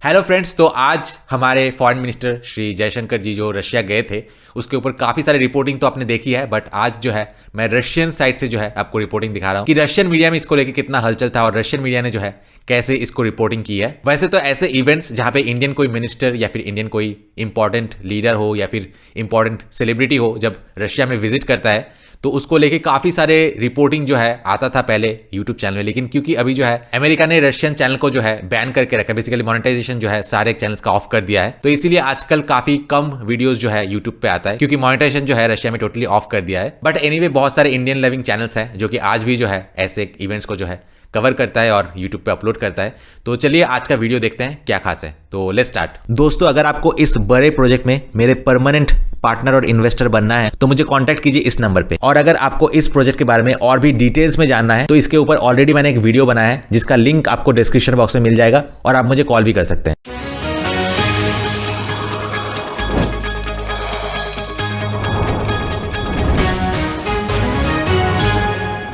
Hello friends, तो आज हमारे फॉरेन मिनिस्टर श्री जयशंकर जी जो रशिया गए थे उसके ऊपर काफ़ी सारी रिपोर्टिंग तो आपने देखी है, बट आज जो है मैं रशियन साइड से जो है आपको रिपोर्टिंग दिखा रहा हूँ कि रशियन मीडिया में इसको लेके कितना हलचल था और रशियन मीडिया ने जो है कैसे इसको रिपोर्टिंग की है। वैसे तो ऐसे इवेंट्स जहाँ पे इंडियन कोई मिनिस्टर या फिर इंडियन कोई इंपॉर्टेंट लीडर हो या फिर इंपॉर्टेंट सेलिब्रिटी हो जब रशिया में विजिट करता है तो उसको लेके काफ़ी सारे रिपोर्टिंग जो है आता था पहले यूट्यूब चैनल में, लेकिन क्योंकि अभी जो है अमेरिका ने रशियन चैनल को जो है बैन करके रखा है, बेसिकली मोनेटाइजेशन जो है सारे चैनल्स का ऑफ कर दिया है, तो इसीलिए आजकल काफ़ी कम वीडियोस जो है यूट्यूब पे आता है क्योंकि मोनेटाइजेशन जो है रशिया में टोटली ऑफ कर दिया है। बट एनीवे बहुत सारे इंडियन लविंग चैनल्स हैं जो कि आज भी जो है ऐसे इवेंट्स को जो है कवर करता है और YouTube पे अपलोड करता है। तो चलिए आज का वीडियो देखते हैं क्या खास है। तो लेट्स स्टार्ट। दोस्तों, अगर आपको इस बड़े प्रोजेक्ट में मेरे परमानेंट पार्टनर और इन्वेस्टर बनना है तो मुझे कांटेक्ट कीजिए इस नंबर पे। और अगर आपको इस प्रोजेक्ट के बारे में और भी डिटेल्स में जानना है तो इसके ऊपर ऑलरेडी मैंने एक वीडियो बनाया है जिसका लिंक आपको डिस्क्रिप्शन बॉक्स में मिल जाएगा और आप मुझे कॉल भी कर सकते हैं।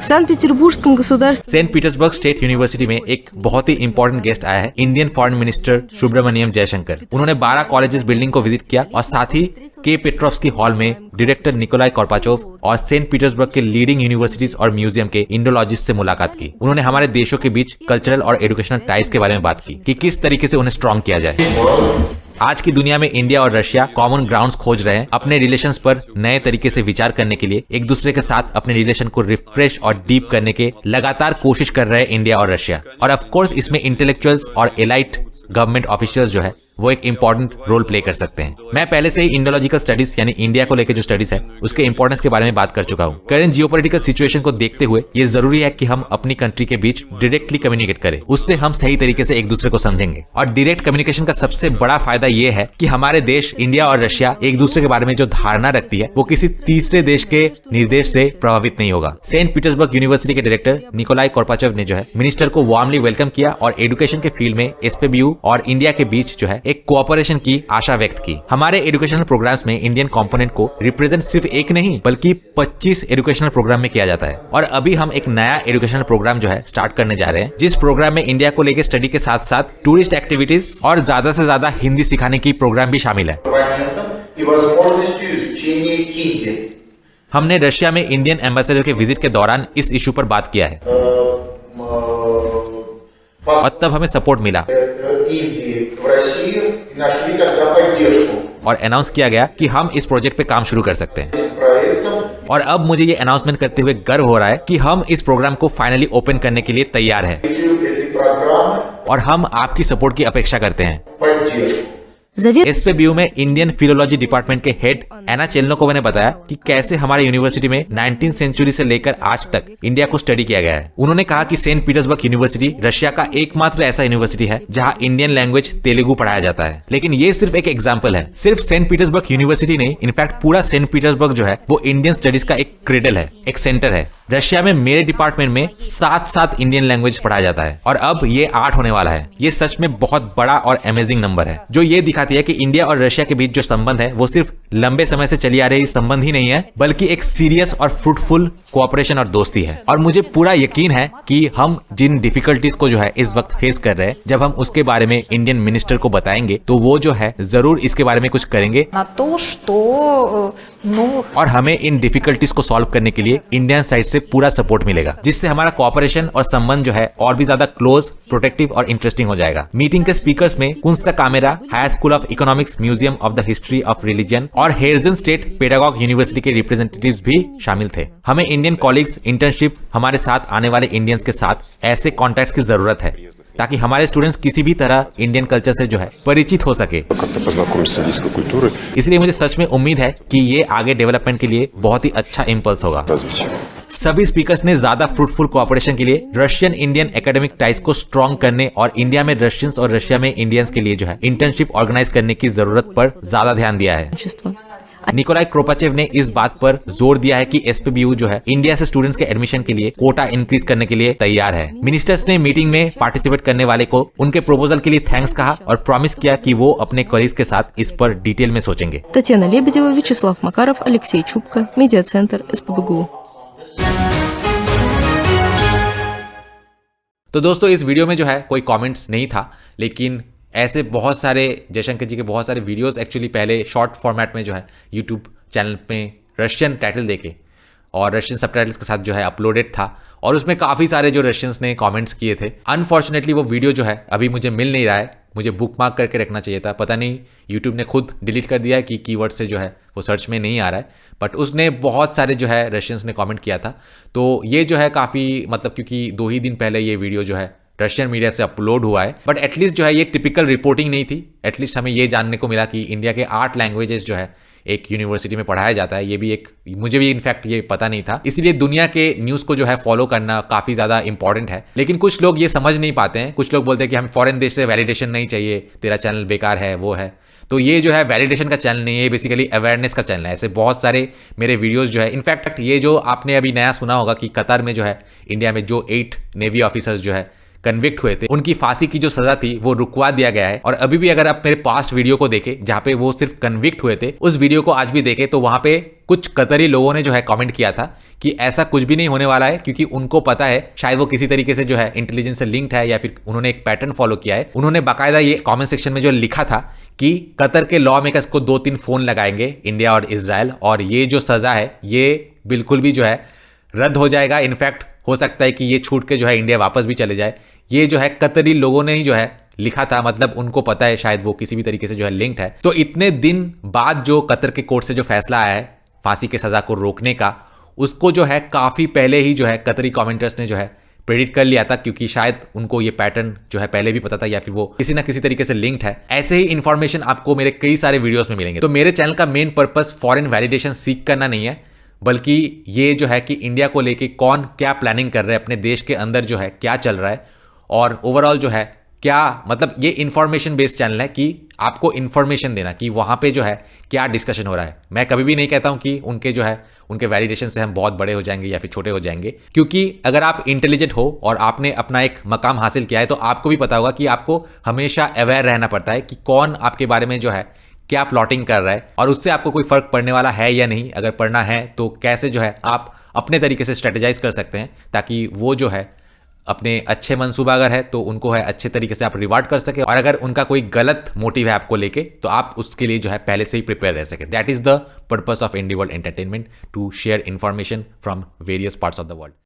सेंट पीटर्सबर्ग स्टेट यूनिवर्सिटी में एक बहुत ही इंपॉर्टेंट गेस्ट आया है, Indian foreign minister Subrahmanyam Jaishankar. उन्होंने 12 कॉलेजेस बिल्डिंग को विजिट किया और साथ ही के पेट्रोव्स्की हॉल में डायरेक्टर निकोलाई कोर्पाचोव और सेंट पीटर्सबर्ग के लीडिंग यूनिवर्सिटीज और म्यूजियम के इंडोलॉजिस्ट से मुलाकात की। उन्होंने हमारे देशों के बीच कल्चरल और एजुकेशनल टाइज के बारे में बात की कि किस तरीके से उन्हें स्ट्रॉन्ग किया जाए। आज की दुनिया में इंडिया और रशिया कॉमन ग्राउंड्स खोज रहे हैं, अपने रिलेशंस पर नए तरीके से विचार करने के लिए एक दूसरे के साथ अपने रिलेशन को रिफ्रेश और डीप करने के लगातार कोशिश कर रहे हैं इंडिया और रशिया। और ऑफ कोर्स इसमें इंटेलेक्चुअल्स और एलाइट गवर्नमेंट ऑफिशियल्स जो है वो एक इंपॉर्टेंट रोल प्ले कर सकते हैं। मैं पहले से ही इंडोलॉजिकल स्टडीज यानी इंडिया को लेकर जो स्टडीज है उसके इंपॉर्टेंस के बारे में बात कर चुका हूँ। करंट जियोपॉलिटिकल सिचुएशन को देखते हुए ये जरूरी है कि हम अपनी कंट्री के बीच डायरेक्टली कम्युनिकेट करें, उससे हम सही तरीके से एक दूसरे को समझेंगे। और डायरेक्ट कम्युनिकेशन का सबसे बड़ा फायदा ये है कि हमारे देश इंडिया और रशिया एक दूसरे के बारे में जो धारणा रखती है वो किसी तीसरे देश के निर्देश से प्रभावित नहीं होगा। सेंट पीटर्सबर्ग यूनिवर्सिटी के डायरेक्टर निकोलाई कोर्पाचोव ने जो है मिनिस्टर को वार्मली वेलकम किया और एजुकेशन के फील्ड में एसपीबीयू और इंडिया के बीच जो है एक कोऑपरेशन की आशा व्यक्त की। हमारे एजुकेशनल प्रोग्राम्स में इंडियन कंपोनेंट को रिप्रेजेंट सिर्फ एक नहीं बल्कि 25 एजुकेशनल प्रोग्राम में किया जाता है। और अभी हम एक नया एजुकेशनल प्रोग्राम जो है स्टार्ट करने जा रहे हैं, जिस प्रोग्राम में इंडिया को लेकर स्टडी के साथ साथ टूरिस्ट एक्टिविटीज और ज्यादा से ज्यादा हिंदी सिखाने की प्रोग्राम भी शामिल है। हमने रशिया में इंडियन एम्बेसडर के विजिट के दौरान इस इशू पर बात किया है और तब हमें सपोर्ट मिला और अनाउंस किया गया कि हम इस प्रोजेक्ट पे काम शुरू कर सकते हैं। और अब मुझे ये अनाउंसमेंट करते हुए गर्व हो रहा है कि हम इस प्रोग्राम को फाइनली ओपन करने के लिए तैयार हैं और हम आपकी सपोर्ट की अपेक्षा करते हैं। एसपीबीयू में इंडियन फिलोलॉजी डिपार्टमेंट के हेड एना चेल्नोकोवा ने बताया कि कैसे हमारे यूनिवर्सिटी में 19th सेंचुरी से लेकर आज तक इंडिया को स्टडी किया गया है। उन्होंने कहा कि सेंट पीटर्सबर्ग यूनिवर्सिटी रशिया का एकमात्र ऐसा यूनिवर्सिटी है जहां इंडियन लैंग्वेज तेलुगु पढ़ाया जाता है। लेकिन ये सिर्फ एक एग्जाम्पल है, सिर्फ सेंट पीटर्सबर्ग यूनिवर्सिटी नहीं, इनफैक्ट पूरा सेंट पीटर्सबर्ग जो है वो इंडियन स्टडीज का एक क्रेडल है, एक सेंटर है। रशिया में मेरे डिपार्टमेंट में 7 इंडियन लैंग्वेज पढ़ाया जाता है और अब ये 8 होने वाला है। ये सच में बहुत बड़ा और अमेजिंग नंबर है जो ये दिखाती है कि इंडिया और रशिया के बीच जो संबंध है वो सिर्फ लंबे समय से चली आ रही संबंध ही नहीं है बल्कि एक सीरियस और फ्रूटफुल कोऑपरेशन और दोस्ती है। और मुझे पूरा यकीन है कि हम जिन डिफिकल्टीज को जो है इस वक्त फेस कर रहे हैं, जब हम उसके बारे में इंडियन मिनिस्टर को बताएंगे तो वो जो है जरूर इसके बारे में कुछ करेंगे और हमें इन डिफिकल्टीज को सॉल्व करने के लिए इंडियन साइड से पूरा सपोर्ट मिलेगा, जिससे हमारा कोऑपरेशन और संबंध जो है और भी ज्यादा क्लोज, प्रोटेक्टिव और इंटरेस्टिंग हो जाएगा। मीटिंग के स्पीकर्स में Kunstkamera higher school of economics, museum of the history of religion और हेर्जन स्टेट पेडागॉग यूनिवर्सिटी के रिप्रेजेंटेटिव्स भी शामिल थे। हमें इंडियन कॉलीग्स, इंटर्नशिप, हमारे साथ आने वाले इंडियंस के साथ ऐसे कॉन्टैक्ट्स की जरूरत है ताकि हमारे स्टूडेंट्स किसी भी तरह इंडियन कल्चर से जो है परिचित हो सके। इसलिए मुझे सच में उम्मीद है कि ये आगे डेवलपमेंट के लिए बहुत ही अच्छा इम्पल्स होगा। सभी स्पीकर्स ने ज्यादा फ्रूटफुल कोऑपरेशन के लिए रशियन इंडियन एकेडमिक टाइज को स्ट्रॉन्ग करने और इंडिया में रशियंस और रशिया में इंडियंस के लिए जो है इंटर्नशिप ऑर्गेनाइज करने की जरूरत पर ज्यादा ध्यान दिया है। निकोलाई कोर्पाचेव ने इस बात पर जोर दिया है कि एसपीबीयू जो है इंडिया से स्टूडेंट्स के एडमिशन के लिए कोटा इंक्रीज करने के लिए तैयार है। मिनिस्टर्स ने मीटिंग में पार्टिसिपेट करने वाले को उनके प्रपोजल के लिए थैंक्स कहा और प्रॉमिस किया कि वो अपने कॉलीग्स के साथ इस पर डिटेल में सोचेंगे। Татьяна Лебедева, Вячеслав Макаров, Алексей Чубко, Медиа-центр СПбГУ। तो दोस्तों इस वीडियो में जो है कोई कमेंट्स नहीं था, लेकिन ऐसे बहुत सारे जयशंकर जी के बहुत सारे वीडियोस एक्चुअली पहले शॉर्ट फॉर्मेट में जो है यूट्यूब चैनल में रशियन टाइटल देके और रशियन सबटाइटल्स के साथ जो है अपलोडेड था और उसमें काफ़ी सारे जो रशियंस ने कमेंट्स किए थे। अनफॉर्चुनेटली वो वीडियो जो है अभी मुझे मिल नहीं रहा है, मुझे बुक मार्क करके रखना चाहिए था, पता नहीं यूट्यूब ने खुद डिलीट कर दिया है कि कीवर्ड से जो है वो सर्च में नहीं आ रहा है, बट उसने बहुत सारे जो है रशियंस ने कमेंट किया था। तो ये जो है काफ़ी मतलब क्योंकि 2 ही दिन पहले ये वीडियो जो है रशियन मीडिया से अपलोड हुआ है, बट एटलीस्ट जो है ये टिपिकल रिपोर्टिंग नहीं थी। एटलीस्ट हमें ये जानने को मिला कि इंडिया के 8 लैंग्वेजेस जो है एक यूनिवर्सिटी में पढ़ाया जाता है। ये भी एक मुझे भी इनफैक्ट ये पता नहीं था, इसलिए दुनिया के न्यूज़ को जो है फॉलो करना काफ़ी ज़्यादा इंपॉर्टेंट है। लेकिन कुछ लोग ये समझ नहीं पाते हैं, कुछ लोग बोलते हैं कि हम फॉरेन देश से वैलिडेशन नहीं चाहिए, तेरा चैनल बेकार है, वो है। तो ये जो है वैलिडेशन का चैनल नहीं है, बेसिकली अवेयरनेस का चैनल है। ऐसे बहुत सारे मेरे वीडियोस जो है, इनफैक्ट ये जो आपने अभी नया सुना होगा कि कतर में जो है इंडिया में जो 8 नेवी ऑफिसर्स जो है कन्विक्ट हुए थे, उनकी फांसी की जो सजा थी वो रुकवा दिया गया है। और अभी भी अगर आप मेरे पास्ट वीडियो को देखें जहां पे वो सिर्फ कन्विक्ट हुए थे, उस वीडियो को आज भी देखें तो वहां पे कुछ कतरी लोगों ने जो है कमेंट किया था कि ऐसा कुछ भी नहीं होने वाला है, क्योंकि उनको पता है शायद वो किसी तरीके से जो है इंटेलिजेंस से लिंक्ड है या फिर उन्होंने एक पैटर्न फॉलो किया है। उन्होंने बाकायदा ये कमेंट सेक्शन में जो लिखा था कि कतर के लॉ मेकर्स को 2-3 फोन लगाएंगे इंडिया और इजराइल, और ये जो सजा है ये बिल्कुल भी जो है रद्द हो जाएगा। इनफैक्ट हो सकता है कि ये छूट के जो है इंडिया वापस भी चले जाए। ये जो है कतरी लोगों ने ही जो है लिखा था, मतलब उनको पता है शायद वो किसी भी तरीके से जो है लिंक्ड है। तो इतने दिन बाद जो कतर के कोर्ट से जो फैसला आया है फांसी की सजा को रोकने का, उसको जो है काफी पहले ही जो है कतरी कमेंटर्स ने जो है प्रेडिक्ट कर लिया था, क्योंकि शायद उनको ये पैटर्न जो है पहले भी पता था या फिर वो किसी ना किसी तरीके से लिंक्ड है। ऐसे ही इंफॉर्मेशन आपको मेरे कई सारे वीडियोस में मिलेंगे। तो मेरे चैनल का मेन पर्पस फॉरेन वैलिडेशन सीख करना नहीं है, बल्कि ये जो है कि इंडिया को लेके कौन क्या प्लानिंग कर रहा है, अपने देश के अंदर जो है क्या चल रहा है, और ओवरऑल जो है क्या मतलब ये इंफॉर्मेशन बेस्ड चैनल है कि आपको इंफॉर्मेशन देना कि वहां पे जो है क्या डिस्कशन हो रहा है। मैं कभी भी नहीं कहता हूं कि उनके जो है उनके वैलिडेशन से हम बहुत बड़े हो जाएंगे या फिर छोटे हो जाएंगे, क्योंकि अगर आप इंटेलिजेंट हो और आपने अपना एक मकाम हासिल किया है तो आपको भी पता होगा कि आपको हमेशा अवेयर रहना पड़ता है कि कौन आपके बारे में जो है क्या प्लॉटिंग कर रहा है और उससे आपको कोई फर्क पड़ने वाला है या नहीं। अगर पड़ना है तो कैसे जो है आप अपने तरीके से स्ट्रेटेजाइज कर सकते हैं ताकि वो जो है अपने अच्छे मंसूबा अगर है तो उनको है अच्छे तरीके से आप रिवार्ड कर सके, और अगर उनका कोई गलत मोटिव है आपको लेके तो आप उसके लिए जो है पहले से ही प्रिपेयर रह सके। That is the purpose of Indie world entertainment, to share information from various parts of the world.